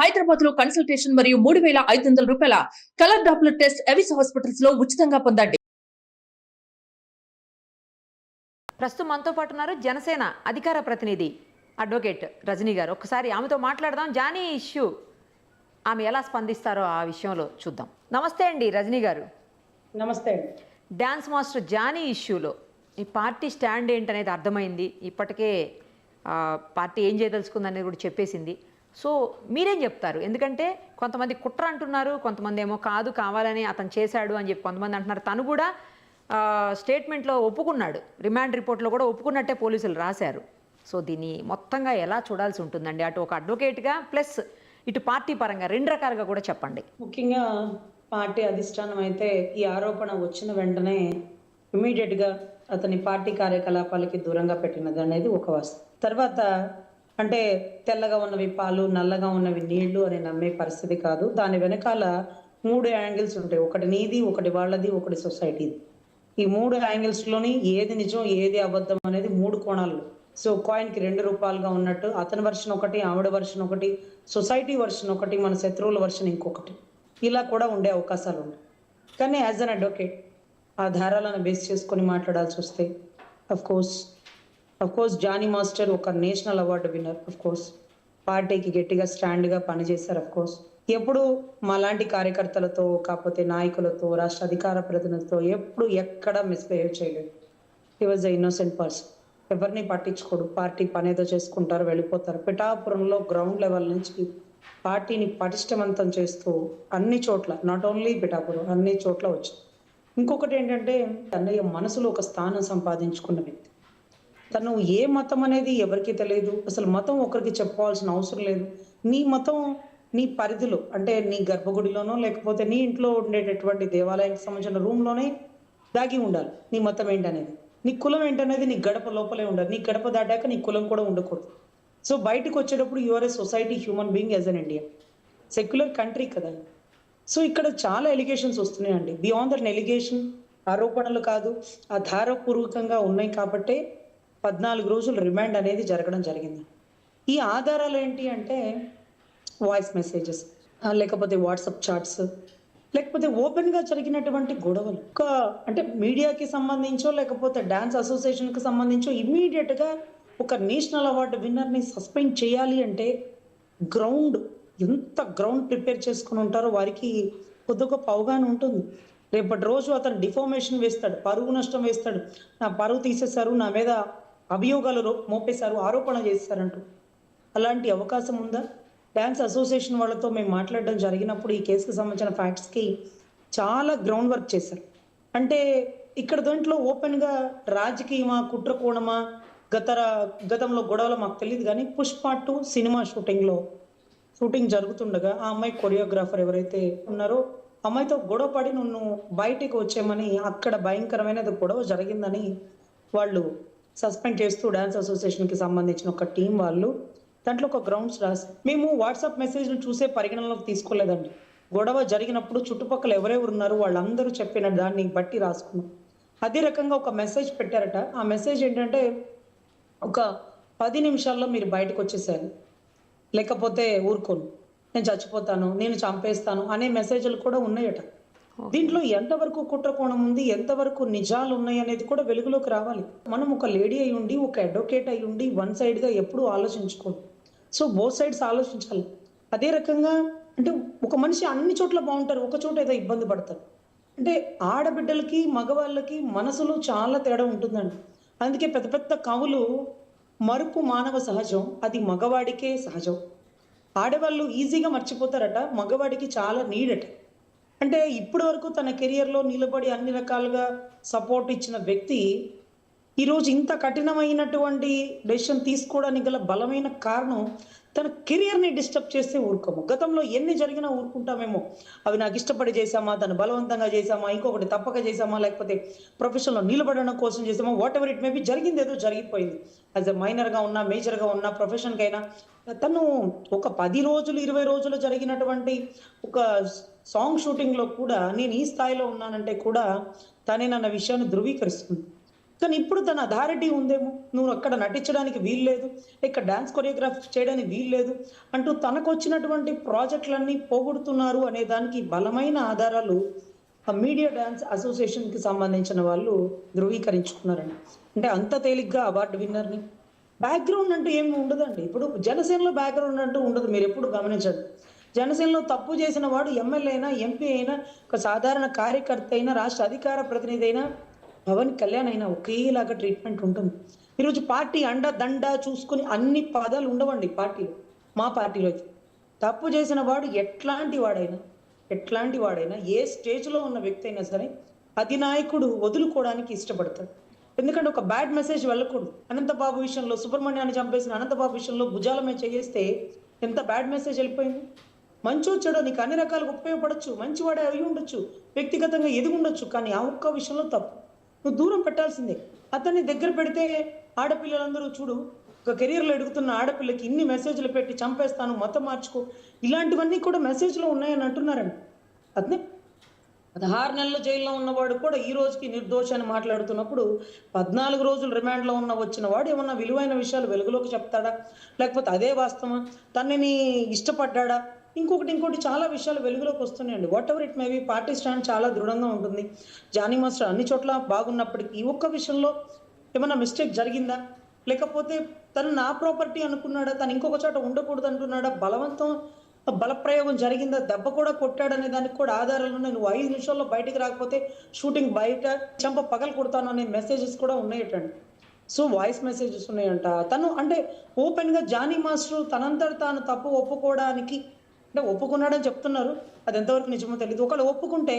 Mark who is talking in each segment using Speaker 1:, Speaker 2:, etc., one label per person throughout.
Speaker 1: హైదరాబాద్ లో కన్సల్టేషన్ మరియు 3,500 రూపాయల colour Doppler test Avis hospitals లో ఉచితంగా పొందండి.
Speaker 2: ప్రస్తుతం మనతో పాటు ఉన్నారు జనసేన అధికార ప్రతినిధి అడ్వకేట్ రజనీ గారు. ఒకసారి ఆమెతో మాట్లాడదాం. జానీ ఇష్యూ ఆమె ఎలా స్పందిస్తారో ఆ విషయంలో చూద్దాం. నమస్తే అండి రజనీ గారు.
Speaker 3: నమస్తే.
Speaker 2: డ్యాన్స్ మాస్టర్ జానీ ఇష్యూలో ఈ పార్టీ స్టాండ్ ఏంటనేది అర్థమైంది. ఇప్పటికే పార్టీ ఏం చేయదలుచుకుందనేది కూడా చెప్పేసింది. సో మీరేం చెప్తారు? ఎందుకంటే కొంతమంది కుట్ర అంటున్నారు, కొంతమంది ఏమో కాదు కావాలని అతను చేశాడు అని చెప్పి కొంతమంది అంటున్నారు. తను కూడా స్టేట్మెంట్లో ఒప్పుకున్నాడు, రిమాండ్ రిపోర్ట్లో కూడా ఒప్పుకున్నట్టే పోలీసులు రాశారు. సో దీన్ని మొత్తంగా ఎలా చూడాల్సి ఉంటుందండి? అటు ఒక అడ్వకేట్గా ప్లస్ ఇటు పార్టీ పరంగా రెండు రకాలుగా కూడా చెప్పండి.
Speaker 3: ముఖ్యంగా పార్టీ అధిష్టానం అయితే ఈ ఆరోపణ వచ్చిన వెంటనే ఇమీడియట్గా అతని పార్టీ కార్యకలాపాలకి దూరంగా పెట్టినది అనేది ఒక వాస్తవం. తర్వాత అంటే తెల్లగా ఉన్నవి పాలు, నల్లగా ఉన్నవి నీళ్లు అని నమ్మే పరిస్థితి కాదు. దాని వెనకాల 3 యాంగిల్స్ ఉంటాయి. ఒకటి నీది, ఒకటి వాళ్ళది, ఒకటి సొసైటీది. ఈ 3 యాంగిల్స్లోని ఏది నిజం ఏది అబద్ధం అనేది 3 కోణాలు. సో కాయిన్కి 2 రూపాయలుగా ఉన్నట్టు అతని వర్షన్ ఒకటి, ఆవిడ వర్షన్ ఒకటి, సొసైటీ వర్షన్ ఒకటి, మన శత్రువుల వర్షన్ ఇంకొకటి. ఇలా కూడా ఉండే అవకాశాలు ఉన్నాయి. కానీ యాజ్ అన్ అడ్వకేట్ ఆ ధారాలను బేస్ చేసుకొని మాట్లాడాల్సి వస్తే అఫ్ కోర్స్ జానీ మాస్టర్ ఒక national award winner. Of course పార్టీకి గట్టిగా స్టాండ్గా పనిచేశారు. అఫ్ కోర్స్ ఎప్పుడు మాలాంటి కార్యకర్తలతో, కాకపోతే నాయకులతో, రాష్ట్ర అధికార ప్రతినిధులతో ఎప్పుడు ఎక్కడ మిస్బిహేవ్ చేయలేదు. He was a innocent person. ఎవరిని పట్టించుకోడు. పార్టీ పనేదో చేసుకుంటారు, వెళ్ళిపోతారు. పిఠాపురంలో గ్రౌండ్ లెవెల్ నుంచి పార్టీని పటిష్టవంతం చేస్తూ అన్ని చోట్ల, నాట్ ఓన్లీ పిఠాపురం, అన్ని చోట్ల వచ్చింది. ఇంకొకటి ఏంటంటే అన్నయ్య మనసులో ఒక స్థానం సంపాదించుకున్న వ్యక్తి. తను ఏ మతం అనేది ఎవరికి తెలియదు. అసలు మతం ఒకరికి చెప్పుకోవాల్సిన అవసరం లేదు. నీ మతం నీ పరిధిలో, అంటే నీ గర్భగుడిలోనో లేకపోతే నీ ఇంట్లో ఉండేటటువంటి దేవాలయానికి సంబంధించిన రూమ్లోనే దాగి ఉండాలి నీ మతం ఏంటనేది. నీ కులం ఏంటనేది నీ గడప లోపలే ఉండాలి. నీ గడప దాటాక నీ కులం కూడా ఉండకూడదు. సో బయటకు వచ్చేటప్పుడు your A society human being as an India, secular country కదా. సో ఇక్కడ చాలా ఎలిగేషన్స్ వస్తున్నాయండి. బియాండ్ దట్ ఎలిగేషన్, ఆరోపణలు కాదు, ఆధారపూర్వకంగా ఉన్నాయి కాబట్టే 14 రోజులు రిమాండ్ అనేది జరగడం జరిగింది. ఈ ఆధారాలు ఏంటి అంటే వాయిస్ మెసేజెస్, లేకపోతే వాట్సాప్ చాట్స్, లేకపోతే ఓపెన్గా జరిగినటువంటి గొడవలు. అంటే మీడియాకి సంబంధించో లేకపోతే డాన్స్ అసోసియేషన్కి సంబంధించో ఇమ్మీడియట్గా ఒక నేషనల్ అవార్డు విన్నర్ని సస్పెండ్ చేయాలి అంటే ఎంత గ్రౌండ్ ప్రిపేర్ చేసుకుని ఉంటారో వారికి కొద్దిగా అవగాహన ఉంటుంది. రేపటి రోజు అతను డిఫార్మేషన్ వేస్తాడు, పరువు నష్టం వేస్తాడు. నా పరువు తీసేశారు, నా మీద అభియోగాలు మోపేశారు, ఆరోపణ చేస్తారంటూ. అలాంటి అవకాశం ఉందా? డ్యాన్స్ అసోసియేషన్ వాళ్ళతో మేము మాట్లాడడం జరిగినప్పుడు ఈ కేసుకు సంబంధించిన ఫ్యాక్ట్స్కి చాలా గ్రౌండ్ వర్క్ చేశారు. అంటే ఇక్కడ దాంట్లో ఓపెన్గా రాజకీయమా, కుట్రకోణమా, గతంలో గొడవలు మాకు తెలియదు. కానీ పుష్ప 2 సినిమా షూటింగ్ జరుగుతుండగా ఆ అమ్మాయి కొరియోగ్రాఫర్ ఎవరైతే ఉన్నారో అమ్మాయితో గొడవ పడి నన్ను బయటికి వచ్చేయమని, అక్కడ భయంకరమైన గొడవ జరిగిందని వాళ్ళు సస్పెండ్ చేస్తూ డ్యాన్స్ అసోసియేషన్కి సంబంధించిన ఒక టీం వాళ్ళు దాంట్లో ఒక గ్రౌండ్స్ రాసి, మేము వాట్సాప్ మెసేజ్ను చూసే పరిగణనలోకి తీసుకోలేదండి. గొడవ జరిగినప్పుడు చుట్టుపక్కల ఎవరెవరు ఉన్నారు వాళ్ళందరూ చెప్పిన దాన్ని బట్టి రాసుకున్నాం. అదే రకంగా ఒక మెసేజ్ పెట్టారట. ఆ మెసేజ్ ఏంటంటే ఒక 10 నిమిషాల్లో మీరు బయటకు వచ్చేసారు, లేకపోతే ఊరుకోను, నేను చచ్చిపోతాను, నేను చంపేస్తాను అనే మెసేజ్లు కూడా ఉన్నాయట. దీంట్లో ఎంతవరకు కుట్రకోణం ఉంది, ఎంతవరకు నిజాలు ఉన్నాయి అనేది కూడా వెలుగులోకి రావాలి. మనం ఒక లేడీ అయి ఉండి, ఒక అడ్వకేట్ అయి ఉండి వన్ సైడ్గా ఎప్పుడూ ఆలోచించుకోవాలి. సో బోత్ సైడ్స్ ఆలోచించాలి. అదే రకంగా అంటే ఒక మనిషి అన్ని చోట్ల బాగుంటారు, ఒక చోట ఏదో ఇబ్బంది పడతారు. అంటే ఆడబిడ్డలకి మగవాళ్ళకి మనసులో చాలా తేడా ఉంటుందండి. అందుకే పెద్ద పెద్ద కవులు మరుపు మానవ సహజం, అది మగవాడికే సహజం. ఆడవాళ్ళు ఈజీగా మర్చిపోతారట, మగవాడికి చాలా నీడట. అంటే ఇప్పటి వరకు తన కెరియర్లో నిలబడి అన్ని రకాలుగా సపోర్ట్ ఇచ్చిన వ్యక్తి ఈరోజు ఇంత కఠినమైనటువంటి డెసిషన్ తీసుకోవడానికి గల బలమైన కారణం తన కెరియర్ని డిస్టర్బ్ చేస్తే ఊరుకోము. గతంలో ఎన్ని జరిగినా ఊరుకుంటామేమో, అవి నాకు ఇష్టపడి చేసామా, తను బలవంతంగా చేసామా, ఇంకొకటి తప్పక చేసామా, లేకపోతే ప్రొఫెషన్లో నిలబడడం కోసం చేసామా, వాట్ ఎవర్ ఇట్ మేబీ, జరిగింది ఏదో జరిగిపోయింది. యాజ్ ఎ మైనర్గా ఉన్నా, మేజర్గా ఉన్నా, ప్రొఫెషన్కైనా తను ఒక 10 రోజులు 20 రోజులు జరిగినటువంటి ఒక సాంగ్ షూటింగ్లో కూడా నేను ఈ స్థాయిలో ఉన్నానంటే కూడా తనే నన్న విషయాన్ని ధృవీకరిస్తుంది. కానీ ఇప్పుడు తన అథారిటీ ఉందేమో, నువ్వు అక్కడ నటించడానికి వీల్లేదు, ఇక్కడ డాన్స్ కొరియోగ్రాఫ్ చేయడానికి వీల్లేదు అంటూ తనకు వచ్చినటువంటి ప్రాజెక్టులన్నీ పోగొడుతున్నారు అనే దానికి బలమైన ఆధారాలు ఆ మీడియా డాన్స్ అసోసియేషన్కి సంబంధించిన వాళ్ళు ధృవీకరించుకున్నారండి. అంటే అంత తేలిగ్గా అవార్డు విన్నర్ని బ్యాక్గ్రౌండ్ అంటూ ఏమి ఉండదండి. ఇప్పుడు జనసేనలో బ్యాక్గ్రౌండ్ అంటూ ఉండదు, మీరు ఎప్పుడు గమనించండి. జనసేనలో తప్పు చేసిన వాడు ఎమ్మెల్యే అయినా, ఎంపీ అయినా, ఒక సాధారణ కార్యకర్త అయినా, రాష్ట్ర అధికార ప్రతినిధి అయినా, పవన్ కళ్యాణ్ అయినా ఒకేలాగా ట్రీట్మెంట్ ఉంటుంది. ఈరోజు పార్టీ అండ దండ చూసుకుని అన్ని పదాలు ఉండవండి పార్టీలో. మా పార్టీలో అయితే తప్పు చేసిన వాడు ఎట్లాంటి వాడైనా ఏ స్టేజ్లో ఉన్న వ్యక్తి అయినా సరే అధినాయకుడు వదులుకోవడానికి ఇష్టపడతాడు. ఎందుకంటే ఒక బ్యాడ్ మెసేజ్ వెళ్ళకూడదు. అనంతబాబు విషయంలో, సుబ్రహ్మణ్యాన్ని చంపేసిన అనంతబాబు విషయంలో భుజాల మీద చేస్తే ఎంత బ్యాడ్ మెసేజ్ వెళ్ళిపోయింది. మంచో చెడో నీకు అన్ని రకాలుగా ఉపయోగపడచ్చు, మంచివాడే అయి ఉండొచ్చు, వ్యక్తిగతంగా ఎదిగి ఉండొచ్చు, కానీ ఆ ఒక్క విషయంలో తప్పు నువ్వు దూరం పెట్టాల్సిందే. అతన్ని దగ్గర పెడితే ఆడపిల్లలందరూ చూడు, ఒక కెరీర్లో ఎదుగుతున్న ఆడపిల్లకి ఇన్ని మెసేజ్లు పెట్టి చంపేస్తాను, మతం మార్చుకో, ఇలాంటివన్నీ కూడా మెసేజ్లో ఉన్నాయని అంటున్నారండి. అతనే 16 నెలల జైల్లో ఉన్నవాడు కూడా ఈ రోజుకి నిర్దోషి అని మాట్లాడుతున్నప్పుడు 14 రోజులు రిమాండ్లో వచ్చిన వాడు ఏమన్నా విలువైన విషయాలు వెలుగులోకి చెప్తాడా, లేకపోతే అదే వాస్తవం, తనని ఇష్టపడ్డా, ఇంకోటి చాలా విషయాలు వెలుగులోకి వస్తున్నాయండి. What ever it may be, party stand చాలా దృఢంగా ఉంటుంది. జానీ మాస్టర్ అన్ని చోట్ల బాగున్నప్పటికీ ఈ ఒక్క విషయంలో ఏమన్నా మిస్టేక్ జరిగిందా, లేకపోతే తను నా ప్రాపర్టీ అనుకున్నాడా, తను ఇంకొక చోట ఉండకూడదు అంటున్నాడా, బలప్రయోగం జరిగిందా, దెబ్బ కూడా కొట్టాడనే దానికి కూడా ఆధారాలు ఉన్నాయి. నువ్వు 5 నిమిషాల్లో బయటికి రాకపోతే షూటింగ్ బయట చెంప పగలు కొడతాను అనే మెసేజెస్ కూడా ఉన్నాయటండి. సో వాయిస్ మెసేజెస్ ఉన్నాయంట. తను అంటే ఓపెన్గా జానీ మాస్టర్ తనంతట తాను తప్పు ఒప్పుకోవడానికి, అంటే ఒప్పుకున్నాడని చెప్తున్నారు, అది ఎంతవరకు నిజమో తెలియదు. ఒకవేళ ఒప్పుకుంటే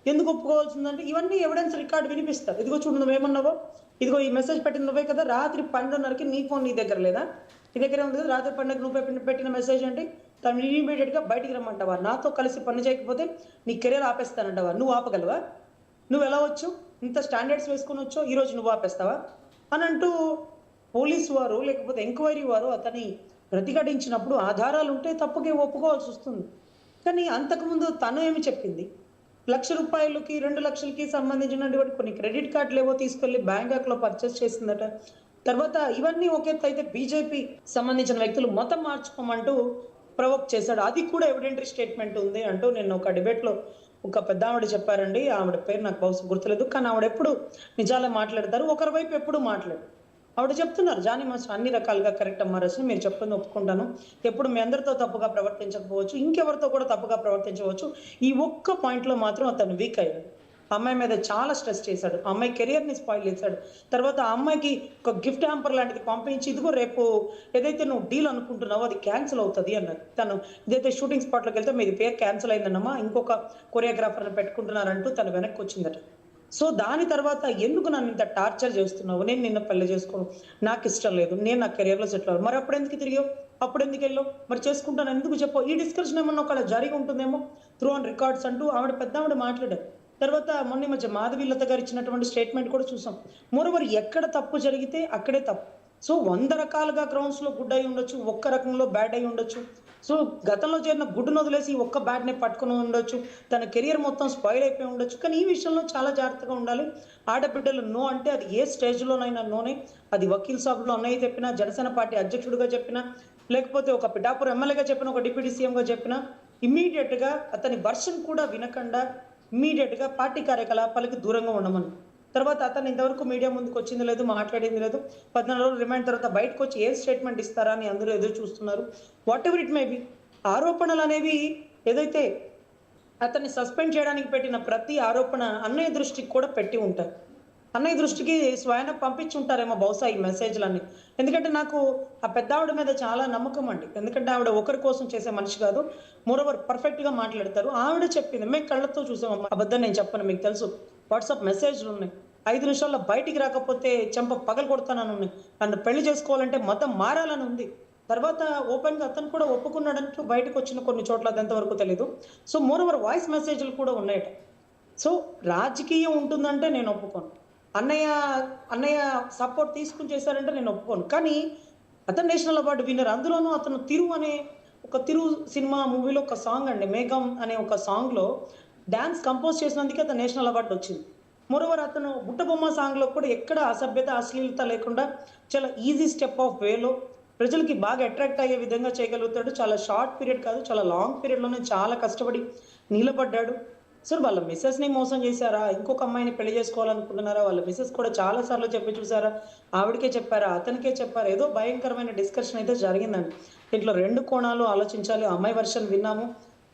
Speaker 3: ఎందుకు ఒప్పుకోవాల్సిందంటే ఇవన్నీ ఎవిడెన్స్ రికార్డు వినిపిస్తారు. ఇదిగో చూడు నువ్వేమన్నావో, ఇదిగో ఈ మెసేజ్ పెట్టిన నువ్వే కదా, రాత్రి 12:30కి నీ ఫోన్ నీ దగ్గర లేదా, నీ దగ్గరే ఉంది కదా, రాత్రి 12కి నువ్వు పెట్టిన మెసేజ్ అంటే తను ఇమీడియట్గా బయటికి రమ్మంటావా, నాతో కలిసి పని చేయకపోతే నీ కెరీర్ ఆపేస్తానంటావా, నువ్వు ఆపగలవా, నువ్వు ఎలా వచ్చు, ఇంత స్టాండర్డ్స్ వేసుకుని వచ్చో ఈరోజు నువ్వు ఆపేస్తావా అని అంటూ పోలీసు వారు లేకపోతే ఎంక్వైరీ వారు అతని ప్రతిఘటించినప్పుడు ఆధారాలు ఉంటే తప్పుకే ఒప్పుకోవాల్సి వస్తుంది. కానీ అంతకుముందు తను ఏమి చెప్పింది, ₹1,00,000కి 2,00,000కి సంబంధించినటువంటి కొన్ని క్రెడిట్ కార్డులు ఏవో తీసుకెళ్లి బ్యాంకాక్లో పర్చేస్ చేసిందట. తర్వాత ఇవన్నీ ఒక ఎత్తు అయితే బీజేపీ సంబంధించిన వ్యక్తులు మతం మార్చుకోమంటూ ప్రవోక్ చేశాడు, అది కూడా ఎవిడెంటరీ స్టేట్మెంట్ ఉంది అంటూ నేను ఒక డిబేట్లో ఒక పెద్ద ఆవిడ చెప్పారండి. ఆవిడ పేరు నాకు బహుశా గుర్తులేదు, కానీ ఆవిడ ఎప్పుడు నిజాలే మాట్లాడతారు, ఒకరి వైపు ఎప్పుడు మాట్లాడు. ఆవిడ చెప్తున్నారు జానీ మాస్టర్ అన్ని రకాలుగా కరెక్ట్ అమ్మా రచన, మీరు చెప్పింది ఒప్పుకుంటాను, ఎప్పుడు మీ అందరితో తప్పుగా ప్రవర్తించకపోవచ్చు, ఇంకెవరితో కూడా తప్పుగా ప్రవర్తించవచ్చు, ఈ ఒక్క పాయింట్లో మాత్రం అతను వీక్ అయ్యాడు. అమ్మాయి మీద చాలా స్ట్రెస్ చేశాడు, అమ్మాయి కెరియర్ని స్పాయిల్ చేశాడు. తర్వాత ఆ అమ్మాయికి ఒక గిఫ్ట్ హ్యాంపర్ లాంటిది పంపించి, ఇదిగో రేపు ఏదైతే నువ్వు డీల్ అనుకుంటున్నావో అది క్యాన్సిల్ అవుతుంది అన్నారు. తను ఇదైతే షూటింగ్ స్పాట్లోకి వెళ్తే మీది పేరు క్యాన్సిల్ అయిందన్నమా, ఇంకొక కొరియోగ్రాఫర్ని పెట్టుకుంటున్నారంటూ తను వెనక్కి వచ్చిందట. సో దాని తర్వాత ఎందుకు నన్ను ఇంత టార్చర్ చేస్తున్నావు, నేను నిన్న పెళ్లి చేసుకోను, నాకు ఇష్టం లేదు, నేను నా కెరియర్లో సెటిల్ అవ్వాలి, మరి అప్పుడు ఎందుకు తిరిగావు, అప్పుడు ఎందుకు వెళ్ళావు, మరి చేసుకుంటాను ఎందుకు చెప్పావు, ఈ డిస్కషన్ ఏమన్నా ఒకవేళ జరిగి ఉంటుందేమో త్రూ ఆన్ రికార్డ్స్ అంటూ పెద్ద ఆవిడ మాట్లాడారు. తర్వాత మొన్న మధ్య మాధవీలత గారు ఇచ్చినటువంటి స్టేట్మెంట్ కూడా చూసాం. మరోవర్ ఎక్కడ తప్పు జరిగితే అక్కడే తప్పు. సో 100 రకాలుగా గ్రౌండ్స్లో గుడ్ అయి ఉండొచ్చు, ఒక్క రకంలో బ్యాడ్ అయి ఉండొచ్చు. సో గతంలో చేరిన గుడ్డును వదిలేసి ఒక్క బ్యాడ్ని పట్టుకుని ఉండొచ్చు, తన కెరియర్ మొత్తం స్పాయిల్ అయిపోయి ఉండొచ్చు. కానీ ఈ విషయంలో చాలా జాగ్రత్తగా ఉండాలి. ఆడబిడ్డలు నో అంటే అది ఏ స్టేజ్లోనైనా నోనే, అది వకీల్ సాబులో అన్నయ్య చెప్పినా, జనసేన పార్టీ అధ్యక్షుడిగా చెప్పినా, లేకపోతే ఒక పిఠాపురం ఎమ్మెల్యేగా చెప్పిన, ఒక డిప్యూటీ సీఎంగా చెప్పినా, ఇమ్మీడియట్గా అతని వర్షన్ కూడా వినకుండా ఇమ్మీడియట్గా పార్టీ కార్యకలాపాలకి దూరంగా ఉండమని. తర్వాత అతను ఇంతవరకు మీడియా ముందుకు వచ్చింది లేదు, మాట్లాడింది లేదు. 14 రోజులు రిమాండ్ తర్వాత బయటకు వచ్చి ఏ స్టేట్మెంట్ ఇస్తారా అని అందరూ ఎదురు చూస్తున్నారు. What ever it may be, ఆరోపణలు అనేవి ఏదైతే అతన్ని సస్పెండ్ చేయడానికి పెట్టిన ప్రతి ఆరోపణ అన్నయ్య దృష్టికి కూడా పెట్టి ఉంటారు. అన్నయ్య దృష్టికి స్వయాన పంపించి ఉంటారేమో బహుశా ఈ మెసేజ్లన్నీ. ఎందుకంటే నాకు ఆ పెద్ద ఆవిడ మీద చాలా నమ్మకం అండి. ఎందుకంటే ఆవిడ ఒకరి కోసం చేసే మనిషి కాదు, మోరోవర్ పర్ఫెక్ట్గా మాట్లాడతారు. ఆవిడ చెప్పింది మేము కళ్ళతో చూసామమ్మా, అబద్ధం నేను చెప్పను, మీకు తెలుసు. వాట్సాప్ మెసేజ్లు ఉన్నాయి, 5 నిమిషాల్లో బయటికి రాకపోతే చెంప పగలు కొడతానని ఉన్నాయి, నన్ను పెళ్లి చేసుకోవాలంటే మతం మారాలని ఉంది. తర్వాత ఓపెన్గా అతను కూడా ఒప్పుకున్నాడంటూ బయటకు వచ్చిన కొన్ని చోట్ల అది ఎంతవరకు తెలియదు. సో మోరోవర్ వాయిస్ మెసేజ్లు కూడా ఉన్నాయట. సో రాజకీయం ఉంటుందంటే నేను ఒప్పుకోను, అన్నయ్య సపోర్ట్ తీసుకుని చేశారంటే నేను ఒప్పుకోను. కానీ అతను నేషనల్ అవార్డు విన్నర్, అందులోనూ అతను తిరు సినిమా మూవీలో ఒక సాంగ్ అండి, మేఘం అనే ఒక సాంగ్లో డ్యాన్స్ కంపోజ్ చేసినందుకే అతను నేషనల్ అవార్డు వచ్చింది. మోరోవర్ అతను బుట్టబొమ్మ సాంగ్లో కూడా ఎక్కడ అసభ్యత అశ్లీలత లేకుండా చాలా ఈజీ స్టెప్ ఆఫ్ వేలో ప్రజలకి బాగా అట్రాక్ట్ అయ్యే విధంగా చేయగలుగుతాడు. చాలా షార్ట్ పీరియడ్ కాదు, చాలా లాంగ్ పీరియడ్లోనే చాలా కష్టపడి నిలబడ్డాడు. సార్ వాళ్ళ మిస్సెస్ని మోసం చేశారా, ఇంకొక అమ్మాయిని పెళ్లి చేసుకోవాలనుకుంటున్నారా, వాళ్ళ మిస్సెస్ కూడా చాలా సార్లు చెప్పి చూసారా, ఆవిడకే చెప్పారా, అతనికే చెప్పారా, ఏదో భయంకరమైన డిస్కషన్ అయితే జరిగిందండి. దీంట్లో 2 కోణాలు ఆలోచించాలి. అమ్మాయి వర్షన్ విన్నాము,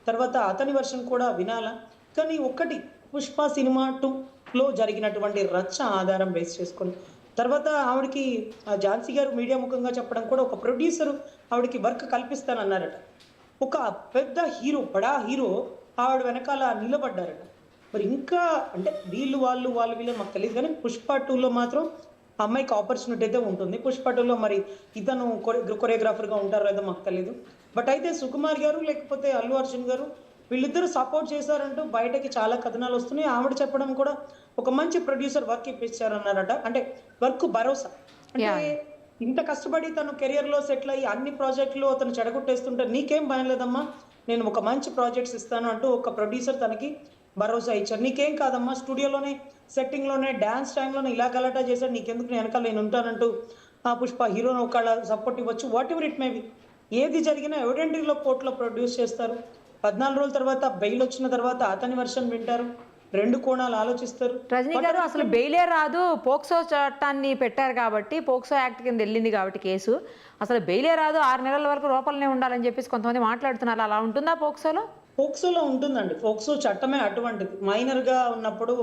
Speaker 3: తర్వాత అతని వర్షన్ కూడా వినాలా. కానీ ఒకటి, పుష్ప సినిమా 2లో జరిగినటువంటి రచ్చ ఆధారం బేస్ చేసుకొని తర్వాత ఆవిడకి ఝాన్సీ గారు మీడియా ముఖంగా చెప్పడం కూడా ఒక ప్రొడ్యూసరు ఆవిడకి వర్క్ కల్పిస్తానన్నారట. ఒక పెద్ద హీరో, బడా హీరో ఆవిడ వెనకాల నిలబడ్డారట. మరి ఇంకా అంటే వాళ్ళు వీళ్ళే మాకు తెలియదు, కానీ పుష్ప 2లో మాత్రం అమ్మాయికి ఆపర్చునిటీ అయితే ఉంటుంది. పుష్ప 2లో మరి ఇతను కొరియోగ్రాఫర్గా ఉంటారో లేదో మాకు తెలియదు. బట్ అయితే సుకుమార్ గారు లేకపోతే అల్లు అర్జున్ గారు వీళ్ళిద్దరూ సపోర్ట్ చేశారంటూ బయటకి చాలా కథనాలు వస్తున్నాయి. ఆవిడ చెప్పడం కూడా ఒక మంచి ప్రొడ్యూసర్ వర్క్ ఇప్పించారన్నారట. అంటే వర్క్ భరోసా, అంటే ఇంత కష్టపడి తను కెరియర్లో సెటిల్ అయ్యి అన్ని ప్రాజెక్టులు అతను చెడగొట్టేస్తుంటే నీకేం భయం లేదమ్మా, నేను ఒక మంచి ప్రాజెక్ట్స్ ఇస్తాను అంటూ ఒక ప్రొడ్యూసర్ తనకి భరోసా ఇచ్చారు. నీకేం కాదమ్మా, స్టూడియోలోనే సెట్టింగ్లోనే డ్యాన్స్ టైంలోనే ఇలా గలాటా చేశాడు, నీకెందుకు నేను వెనకాల నేను ఉంటానంటూ ఆ పుష్ప హీరోని ఒకళ్ళ సపోర్ట్ ఇవ్వచ్చు. What ever it may be, ఏది జరిగినా ఎవిడెంటరీలో కోర్టులో ప్రొడ్యూస్ చేస్తారు. 14 రోజుల తర్వాత బెయిల్ వచ్చిన తర్వాత అతని వర్షన్ వింటారు, 2 కోణాలు ఆలోచిస్తారు.
Speaker 2: రజనీ గారు, అసలు బెయిలే రాదు, పోక్సో చట్టాన్ని పెట్టారు కాబట్టి, పోక్సో యాక్ట్ కింద వెళ్ళింది కాబట్టి కేసు, అసలు బెయిలే రాదు, 6 నెలల వరకు లోపలనే ఉండాలని చెప్పేసి కొంతమంది మాట్లాడుతున్నారు. అలా ఉంటుందా పోక్సోలో?
Speaker 3: పోక్సోలో ఉంటుందండి. పోక్సో చట్టమే అటువంటిది. మైనర్గా ఉన్నప్పుడు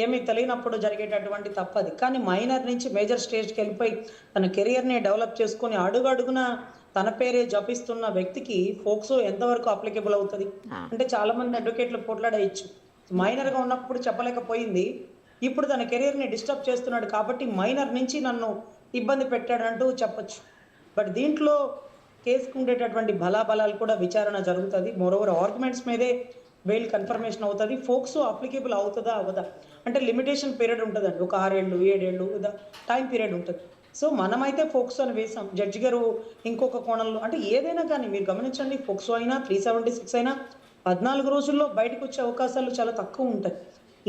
Speaker 3: ఏమీ తెలియనప్పుడు జరిగేటటువంటి తప్పది. కానీ మైనర్ నుంచి మేజర్ స్టేజ్కి వెళ్ళిపోయి తన కెరియర్ని డెవలప్ చేసుకొని అడుగడుగున తన పేరే జపిస్తున్న వ్యక్తికి పోక్సో ఎంతవరకు అప్లికేబుల్ అవుతుంది అంటే చాలా మంది అడ్వకేట్లు పోట్లాడేయచ్చు. మైనర్గా ఉన్నప్పుడు చెప్పలేకపోయింది, ఇప్పుడు తన కెరియర్ని డిస్టర్బ్ చేస్తున్నాడు కాబట్టి మైనర్ నుంచి నన్ను ఇబ్బంది పెట్టాడంటూ చెప్పచ్చు. బట్ దీంట్లో కేసుకు ఉండేటటువంటి బలాబలాలు కూడా విచారణ జరుగుతుంది. మోరోవర్ ఆర్గ్యుమెంట్స్ మీదే బెయిల్ కన్ఫర్మేషన్ అవుతుంది. పోక్సో అప్లికేబుల్ అవుతుందా అవదా అంటే లిమిటేషన్ పీరియడ్ ఉంటుందండి, ఒక 6 ఏళ్ళు 7 ఏళ్ళు టైం పీరియడ్ ఉంటుంది. సో మనమైతే పోక్సో అని వేసాం, జడ్జి గారు ఇంకొక కోణంలో అంటే ఏదైనా కానీ మీరు గమనించండి, పోక్సో అయినా 376 అయినా 14 రోజుల్లో బయటకు వచ్చే అవకాశాలు చాలా తక్కువ ఉంటాయి.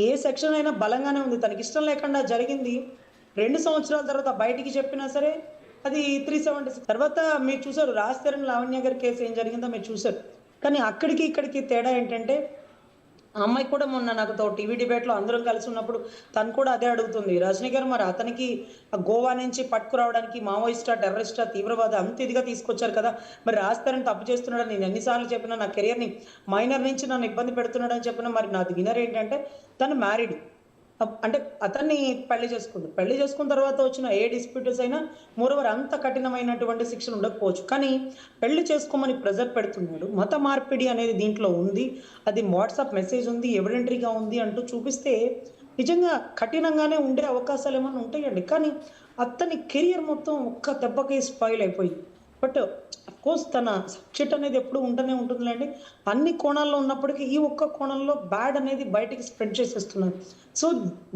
Speaker 3: ఏ సెక్షన్ అయినా బలంగానే ఉంది, తనకి ఇష్టం లేకుండా జరిగింది 2 సంవత్సరాల తర్వాత బయటికి చెప్పినా సరే అది 376. తర్వాత మీరు చూసారు రాజ్ తరుణ్ లావణ్య గారి కేసు ఏం జరిగిందో మీరు చూసారు. కానీ అక్కడికి ఇక్కడికి తేడా ఏంటంటే ఆ అమ్మాయి కూడా మొన్న నాకుతో టీవీ డిబేట్లో అందరం కలిసి ఉన్నప్పుడు తను కూడా అదే అడుగుతుంది, రజనీ గారు మరి అతనికి గోవా నుంచి పట్టుకురావడానికి మావోయిస్టా టెర్రరిస్టా తీవ్రవాద అంత ఇదిగా తీసుకొచ్చారు కదా, మరి రాజ్ తరుణ్ తప్పు చేస్తున్నాడని నేను ఎన్నిసార్లు చెప్పినా, నా కెరియర్ని మైనర్ నుంచి నన్ను ఇబ్బంది పెడుతున్నాడని చెప్పినా, మరి నాది వినర్ ఏంటంటే తను మ్యారీడ్, అంటే అతన్ని పెళ్లి చేసుకున్న తర్వాత వచ్చిన ఏ డిస్ప్యూటర్స్ అయినా మోరోవర్ అంత కఠినమైనటువంటి శిక్షణ ఉండకపోవచ్చు. కానీ పెళ్లి చేసుకోమని ప్రెజర్ పెడుతున్నాడు, మత మార్పిడి అనేది దీంట్లో ఉంది, అది వాట్సాప్ మెసేజ్ ఉంది, ఎవిడెంటరీగా ఉంది అంటూ చూపిస్తే నిజంగా కఠినంగానే ఉండే అవకాశాలు ఏమైనా ఉంటాయండి. కానీ అతని కెరియర్ మొత్తం ఒక్క దెబ్బకి స్పాయిల్ అయిపోయింది. బట్ అఫ్కోర్స్ తన సబ్జెక్ట్ అనేది ఎప్పుడు ఉంటూనే ఉంటుందిలేండి. అన్ని కోణాల్లో ఉన్నప్పటికీ ఈ ఒక్క కోణంలో బ్యాడ్ అనేది బయటికి స్ప్రెడ్ చేసేస్తున్నారు. సో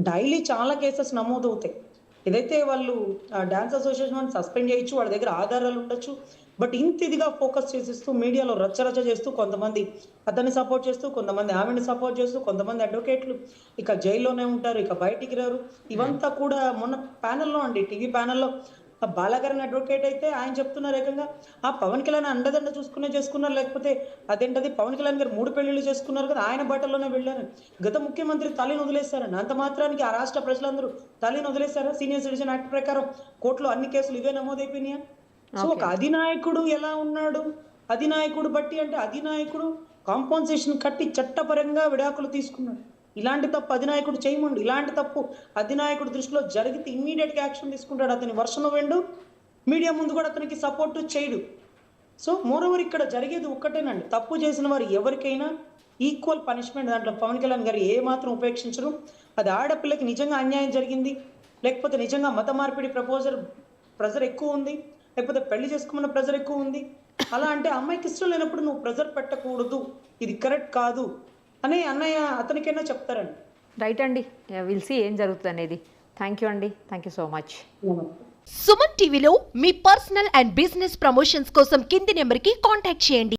Speaker 3: డైలీ చాలా కేసెస్ నమోదవుతాయి. ఏదైతే వాళ్ళు డాన్స్ అసోసియేషన్ వాళ్ళని సస్పెండ్ చేయొచ్చు, వాళ్ళ దగ్గర ఆధారాలు ఉండొచ్చు, బట్ ఇంత ఇదిగా ఫోకస్ చేసేస్తూ మీడియాలో రచ్చరచ్చ చేస్తూ కొంతమంది అతన్ని సపోర్ట్ చేస్తూ, కొంతమంది ఆవిడని సపోర్ట్ చేస్తూ, కొంతమంది అడ్వకేట్లు ఇక జైల్లోనే ఉంటారు, ఇక బయటికి రారు. ఇవంతా కూడా మొన్న ప్యానెల్లో అండి, టీవీ ప్యానెల్లో బాలాగారిని అడ్వకేట్ అయితే ఆయన చెప్తున్నారు ఏకంగా ఆ పవన్ కళ్యాణ్ అండదండ చేసుకున్నారు, లేకపోతే అదేంటది పవన్ కళ్యాణ్ గారు 3 పెళ్లిళ్ళు చేసుకున్నారు కదా, ఆయన బట్టల్లోనే వెళ్ళారు. గత ముఖ్యమంత్రి తల్లిని వదిలేశారండి, అంత మాత్రానికి ఆ రాష్ట్ర ప్రజలందరూ తల్లిని వదిలేశారా? సీనియర్ సిటిజన్ యాక్ట్ ప్రకారం కోర్టులో అన్ని కేసులు ఇవే నమోదైపోయినాయా? సో ఒక అధినాయకుడు ఎలా ఉన్నాడు, అధినాయకుడు బట్టి అంటే అధినాయకుడు కాంపన్సేషన్ కట్టి చట్టపరంగా విడాకులు తీసుకున్నాడు. ఇలాంటి తప్పు అధినాయకుడు చేయమండు, ఇలాంటి తప్పు అధినాయకుడు దృష్టిలో జరిగితే ఇమ్మీడియట్గా యాక్షన్ తీసుకుంటాడు. అతని వర్షం వెండు, మీడియా ముందు కూడా అతనికి సపోర్టు చేయడు. సో మోరోవర్ ఇక్కడ జరిగేది ఒక్కటేనండి, తప్పు చేసిన వారు ఎవరికైనా ఈక్వల్ పనిష్మెంట్. దాంట్లో పవన్ కళ్యాణ్ గారు ఏమాత్రం ఉపేక్షించరు. అది ఆడపిల్లకి నిజంగా అన్యాయం జరిగింది, లేకపోతే నిజంగా మత మార్పిడి ప్రెజర్ ఎక్కువ ఉంది, లేకపోతే పెళ్లి చేసుకోమన్న ప్రెజర్ ఎక్కువ ఉంది, అలా అంటే అమ్మాయికి ఇష్టం లేనప్పుడు నువ్వు ప్రెజర్ పెట్టకూడదు, ఇది కరెక్ట్ కాదు అని అన్నయ్య అతనికైనా చెప్తారండి.
Speaker 2: రైట్ అండి, విల్ సీ ఏం జరుగుతుంది అనేది. థ్యాంక్ యూ అండి, thank you so much.
Speaker 4: Suman టీవీలో మీ పర్సనల్ అండ్ బిజినెస్ ప్రమోషన్స్ కోసం కింది నెంబర్కి కాంటాక్ట్ చేయండి.